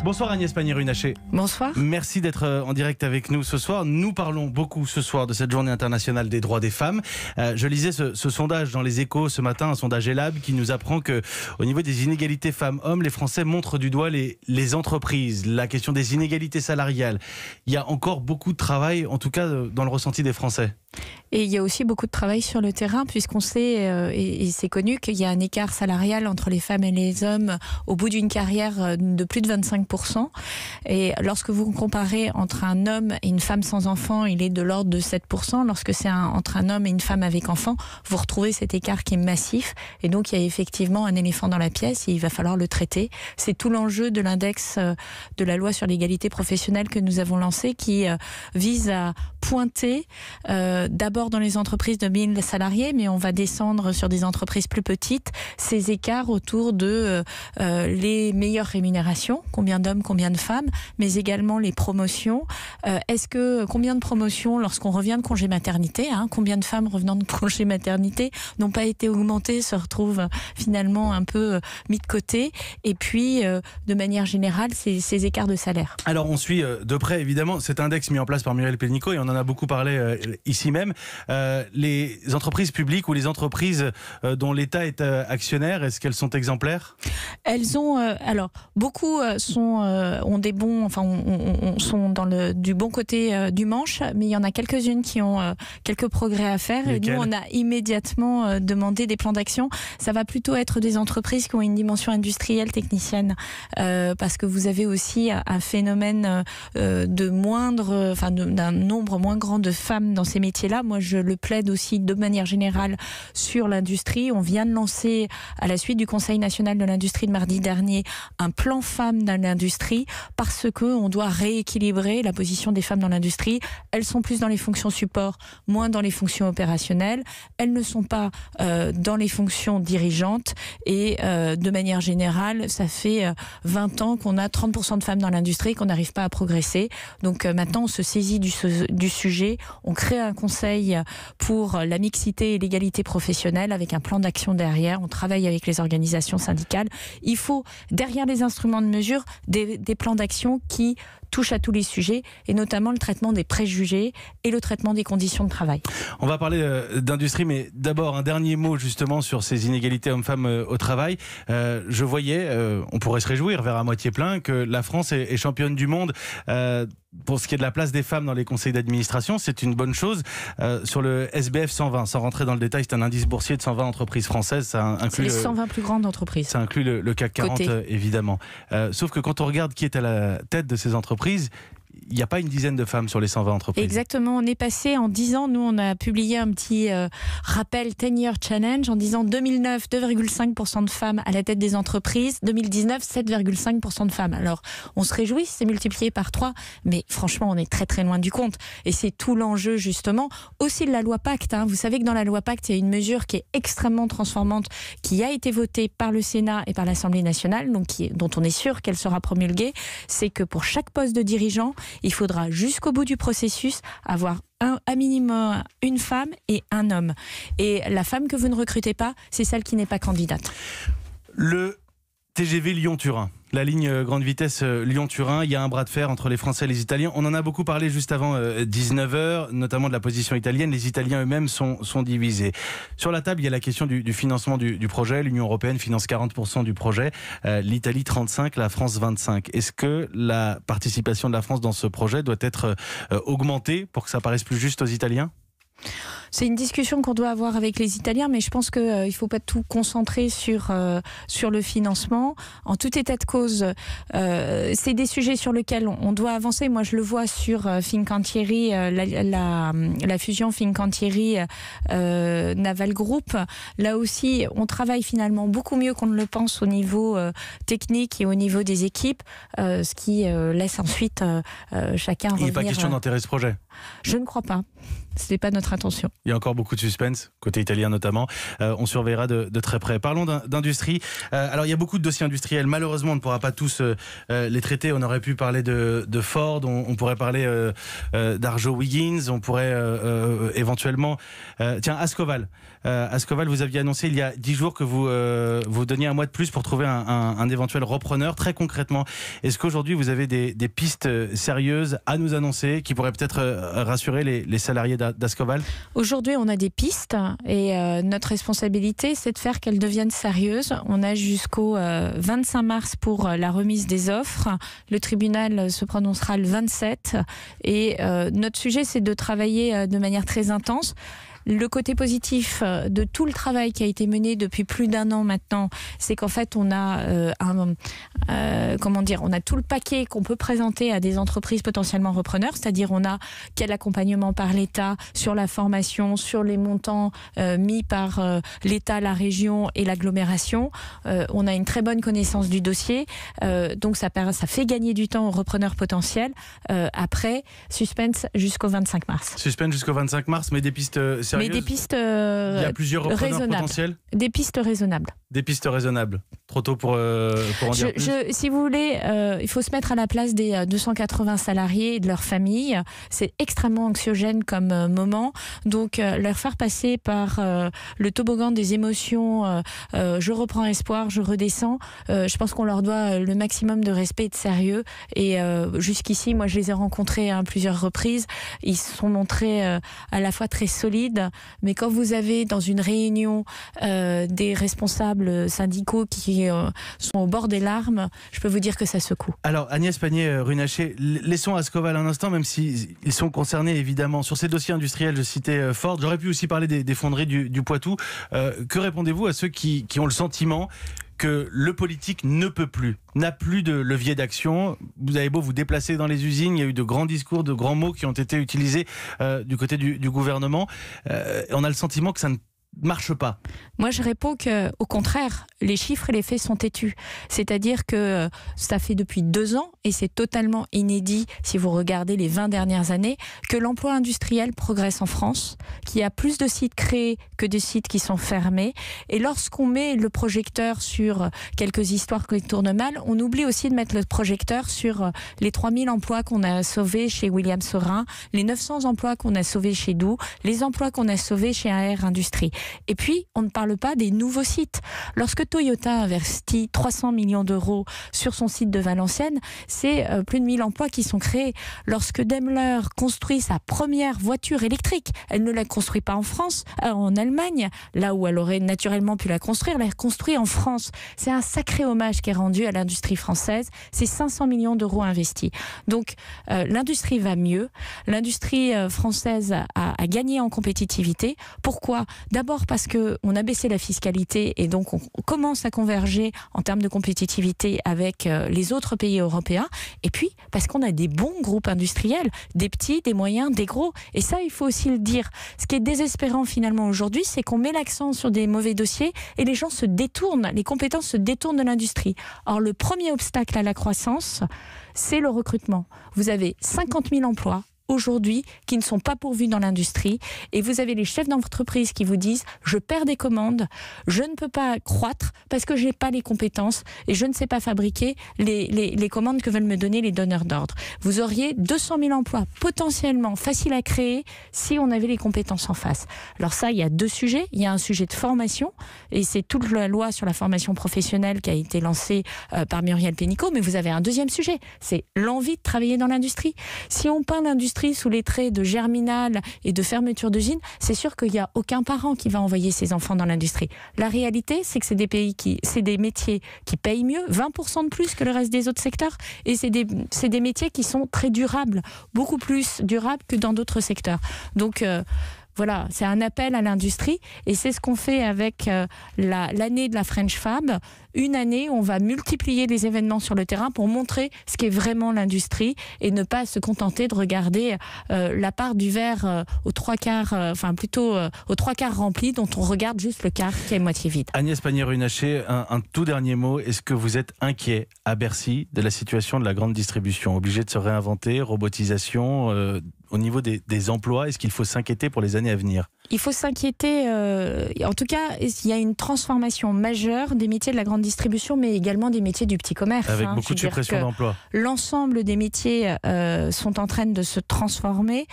Bonsoir Agnès Pannier-Runacher. Bonsoir. Merci d'être en direct avec nous ce soir. Nous parlons beaucoup ce soir de cette journée internationale des droits des femmes. Je lisais ce sondage dans les Échos ce matin, un sondage Elab qui nous apprend que au niveau des inégalités femmes-hommes, les Français montrent du doigt les entreprises, la question des inégalités salariales. Il y a encore beaucoup de travail, en tout cas dans le ressenti des Français. Et il y a aussi beaucoup de travail sur le terrain, puisqu'on sait, et c'est connu, qu'il y a un écart salarial entre les femmes et les hommes au bout d'une carrière de plus de 25%. Et lorsque vous comparez entre un homme et une femme sans enfant, il est de l'ordre de 7%. Lorsque c'est entre un homme et une femme avec enfant, vous retrouvez cet écart qui est massif. Et donc, il y a effectivement un éléphant dans la pièce et il va falloir le traiter. C'est tout l'enjeu de l'index de la loi sur l'égalité professionnelle que nous avons lancé, qui vise à pointer d'abord dans les entreprises de 1000 salariés, mais on va descendre sur des entreprises plus petites, ces écarts autour de les meilleures rémunérations, combien d'hommes, combien de femmes, mais également les promotions. Combien de promotions lorsqu'on revient de congé maternité, combien de femmes revenant de congé maternité n'ont pas été augmentées, se retrouvent finalement un peu mis de côté, et puis de manière générale ces écarts de salaire. Alors on suit de près évidemment cet index mis en place par Muriel Pénicaud et on en a beaucoup parlé ici même. Les entreprises publiques ou les entreprises dont l'État est actionnaire, est-ce qu'elles sont exemplaires? Elles ont, alors beaucoup ont des bons, sont dans du bon côté du manche, mais il y en a quelques-unes qui ont quelques progrès à faire. Lesquelles? Et nous, on a immédiatement demandé des plans d'action. Ça va plutôt être des entreprises qui ont une dimension industrielle technicienne, parce que vous avez aussi un phénomène d'un nombre moins grand de femmes dans ces métiers-là. Moi, je le plaide aussi de manière générale sur l'industrie. On vient de lancer, à la suite du Conseil national de l'industrie de mardi dernier, un plan femmes dans l'industrie, parce qu'on doit rééquilibrer la position des femmes dans l'industrie. Elles sont plus dans les fonctions support, moins dans les fonctions opérationnelles. Elles ne sont pas dans les fonctions dirigeantes. Et de manière générale, ça fait 20 ans qu'on a 30% de femmes dans l'industrie, qu'on n'arrive pas à progresser. Donc maintenant, on se saisit du sujet. On crée un conseil pour la mixité et l'égalité professionnelle avec un plan d'action derrière. On travaille avec les organisations syndicales. Il faut, derrière les instruments de mesure, des plans d'action qui touchent à tous les sujets, et notamment le traitement des préjugés et le traitement des conditions de travail. On va parler d'industrie, mais d'abord un dernier mot justement sur ces inégalités hommes-femmes au travail. Je voyais, on pourrait se réjouir, verre à moitié plein, que la France est championne du monde pour ce qui est de la place des femmes dans les conseils d'administration. C'est une bonne chose. Sur le SBF 120, sans rentrer dans le détail, c'est un indice boursier de 120 entreprises françaises. Ça inclut les 120 plus grandes entreprises. Ça inclut le CAC 40, évidemment. Sauf que quand on regarde qui est à la tête de ces entreprises, il n'y a pas une dizaine de femmes sur les 120 entreprises. Exactement, on est passé en 10 ans, nous on a publié un petit rappel 10-year challenge en disant 2009, 2,5% de femmes à la tête des entreprises, 2019, 7,5% de femmes. Alors on se réjouit, c'est multiplié par 3, mais franchement on est très très loin du compte. Et c'est tout l'enjeu justement, aussi de la loi Pacte. Vous savez que dans la loi Pacte, il y a une mesure qui est extrêmement transformante, qui a été votée par le Sénat et par l'Assemblée nationale, donc dont on est sûr qu'elle sera promulguée. C'est que pour chaque poste de dirigeant, il faudra jusqu'au bout du processus avoir à minimum une femme et un homme. Et la femme que vous ne recrutez pas, c'est celle qui n'est pas candidate. Le TGV Lyon-Turin, la ligne grande vitesse Lyon-Turin, il y a un bras de fer entre les Français et les Italiens. On en a beaucoup parlé juste avant 19h, notamment de la position italienne. Les Italiens eux-mêmes sont divisés. Sur la table, il y a la question du financement du projet. L'Union européenne finance 40% du projet, l'Italie 35%, la France 25%. Est-ce que la participation de la France dans ce projet doit être augmentée pour que ça paraisse plus juste aux Italiens ? C'est une discussion qu'on doit avoir avec les Italiens, mais je pense qu'il ne faut pas tout concentrer sur le financement. En tout état de cause, c'est des sujets sur lesquels on doit avancer. Moi, je le vois sur Fincantieri, la fusion Fincantieri Naval Group. Là aussi, on travaille finalement beaucoup mieux qu'on ne le pense au niveau technique et au niveau des équipes, ce qui laisse ensuite chacun revenir... Il n'est pas question d'enterrer ce projet? Je ne crois pas. Ce n'est pas notre intention. Il y a encore beaucoup de suspense, côté italien notamment. On surveillera de très près. Parlons d'industrie. Alors, il y a beaucoup de dossiers industriels. Malheureusement, on ne pourra pas tous les traiter. On aurait pu parler de Ford, on pourrait parler d'Arjowiggins, on pourrait éventuellement... Ascoval. Ascoval, vous aviez annoncé il y a 10 jours que vous donniez un mois de plus pour trouver un éventuel repreneur. Très concrètement, est-ce qu'aujourd'hui, vous avez des pistes sérieuses à nous annoncer qui pourraient peut-être rassurer les salariés d'Ascoval ? Aujourd'hui, on a des pistes et notre responsabilité, c'est de faire qu'elles deviennent sérieuses. On a jusqu'au 25 mars pour la remise des offres. Le tribunal se prononcera le 27 et notre sujet, c'est de travailler de manière très intense. Le côté positif de tout le travail qui a été mené depuis plus d'1 an maintenant, c'est qu'en fait on a on a tout le paquet qu'on peut présenter à des entreprises potentiellement repreneurs, c'est-à-dire on a quel accompagnement par l'État sur la formation, sur les montants mis par l'État, la région et l'agglomération. On a une très bonne connaissance du dossier, donc ça fait gagner du temps aux repreneurs potentiels. Après, suspense jusqu'au 25 mars. Suspense jusqu'au 25 mars, mais des pistes sérieuses. Mais des pistes il y a plusieurs repreneurs potentiels. Des pistes raisonnables. Des pistes raisonnables. Trop tôt pour en dire plus. Si vous voulez, il faut se mettre à la place des 280 salariés et de leurs familles. C'est extrêmement anxiogène comme moment. Donc, leur faire passer par le toboggan des émotions, je reprends espoir, je redescends, je pense qu'on leur doit le maximum de respect et de sérieux. Et jusqu'ici, moi, je les ai rencontrés à plusieurs reprises. Ils se sont montrés à la fois très solides, mais quand vous avez dans une réunion des responsables syndicaux qui sont au bord des larmes, je peux vous dire que ça secoue. Alors Agnès Pannier-Runacher, laissons Ascoval un instant, même s'ils sont concernés évidemment. Sur ces dossiers industriels, je citais Ford, j'aurais pu aussi parler des fonderies du Poitou. Que répondez-vous à ceux qui ont le sentiment que le politique ne peut plus, n'a plus de levier d'action? Vous avez beau vous déplacer dans les usines, il y a eu de grands discours, de grands mots qui ont été utilisés du côté du gouvernement. On a le sentiment que ça ne marche pas. Moi, je réponds qu'au contraire, les chiffres et les faits sont têtus. C'est-à-dire que ça fait depuis 2 ans, et c'est totalement inédit si vous regardez les 20 dernières années, que l'emploi industriel progresse en France, qu'il y a plus de sites créés que de sites qui sont fermés. Et lorsqu'on met le projecteur sur quelques histoires qui tournent mal, on oublie aussi de mettre le projecteur sur les 3000 emplois qu'on a sauvés chez William Saurin, les 900 emplois qu'on a sauvés chez Doux, les emplois qu'on a sauvés chez AR Industrie. Et puis, on ne parle pas des nouveaux sites. Lorsque Toyota investit 300 millions d'euros sur son site de Valenciennes, c'est plus de 1000 emplois qui sont créés. Lorsque Daimler construit sa première voiture électrique, elle ne la construit pas en France, en Allemagne, là où elle aurait naturellement pu la construire, elle la construit en France. C'est un sacré hommage qui est rendu à l'industrie française. C'est 500 millions d'euros investis. Donc, l'industrie va mieux. L'industrie française a gagné en compétitivité. Pourquoi ? D'abord parce qu'on a baissé la fiscalité et donc on commence à converger en termes de compétitivité avec les autres pays européens. Et puis parce qu'on a des bons groupes industriels, des petits, des moyens, des gros. Et ça, il faut aussi le dire. Ce qui est désespérant finalement aujourd'hui, c'est qu'on met l'accent sur des mauvais dossiers et les gens se détournent, les compétences se détournent de l'industrie. Or, le premier obstacle à la croissance, c'est le recrutement. Vous avez 50 000 emplois aujourd'hui qui ne sont pas pourvus dans l'industrie et vous avez les chefs d'entreprise qui vous disent je perds des commandes, je ne peux pas croître parce que je n'ai pas les compétences et je ne sais pas fabriquer les commandes que veulent me donner les donneurs d'ordre. Vous auriez 200 000 emplois potentiellement faciles à créer si on avait les compétences en face. Alors ça, il y a 2 sujets. Il y a un sujet de formation et c'est toute la loi sur la formation professionnelle qui a été lancée par Muriel Pénicaud, mais vous avez un deuxième sujet, c'est l'envie de travailler dans l'industrie. Si on peint l'industrie sous les traits de Germinal et de fermeture d'usines, c'est sûr qu'il n'y a aucun parent qui va envoyer ses enfants dans l'industrie. La réalité, c'est que c'est des métiers qui payent mieux, 20% de plus que le reste des autres secteurs, et c'est des métiers qui sont très durables, beaucoup plus durables que dans d'autres secteurs. Donc, voilà, c'est un appel à l'industrie et c'est ce qu'on fait avec l'année de la French Fab. Une année, on va multiplier les événements sur le terrain pour montrer ce qu'est vraiment l'industrie et ne pas se contenter de regarder la part du verre aux 3/4, aux 3/4 rempli, dont on regarde juste le quart qui est moitié vide. Agnès Pannier-Runacher, un tout dernier mot. Est-ce que vous êtes inquiet à Bercy de la situation de la grande distribution, obligée de se réinventer, robotisation au niveau des emplois? Est-ce qu'il faut s'inquiéter pour les années à venir ? Il faut s'inquiéter. En tout cas, il y a une transformation majeure des métiers de la grande distribution, mais également des métiers du petit commerce. Avec beaucoup de suppression d'emplois. L'ensemble des métiers sont en train de se transformer.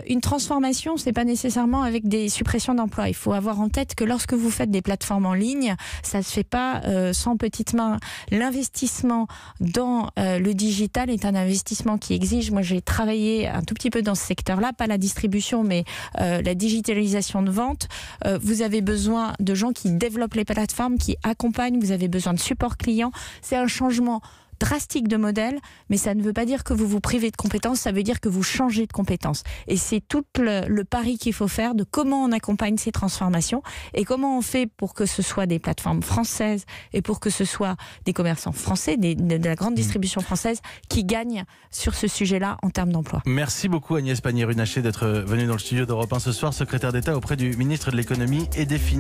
Une transformation, c'est pas nécessairement avec des suppressions d'emplois. Il faut avoir en tête que lorsque vous faites des plateformes en ligne, ça se fait pas sans petites mains. L'investissement dans le digital est un investissement qui exige. Moi, j'ai travaillé un tout petit peu dans ce secteur-là, pas la distribution, mais la digitalisation de vente. Vous avez besoin de gens qui développent les plateformes, qui accompagnent. Vous avez besoin de support client. C'est un changement drastique de modèle, mais ça ne veut pas dire que vous vous privez de compétences, ça veut dire que vous changez de compétences. Et c'est tout le pari qu'il faut faire de comment on accompagne ces transformations et comment on fait pour que ce soit des plateformes françaises et pour que ce soit des commerçants français, de la grande distribution française qui gagnent sur ce sujet-là en termes d'emploi. Merci beaucoup Agnès Pannier-Runacher d'être venue dans le studio d'Europe 1 ce soir, secrétaire d'État auprès du ministre de l'économie et des Finances.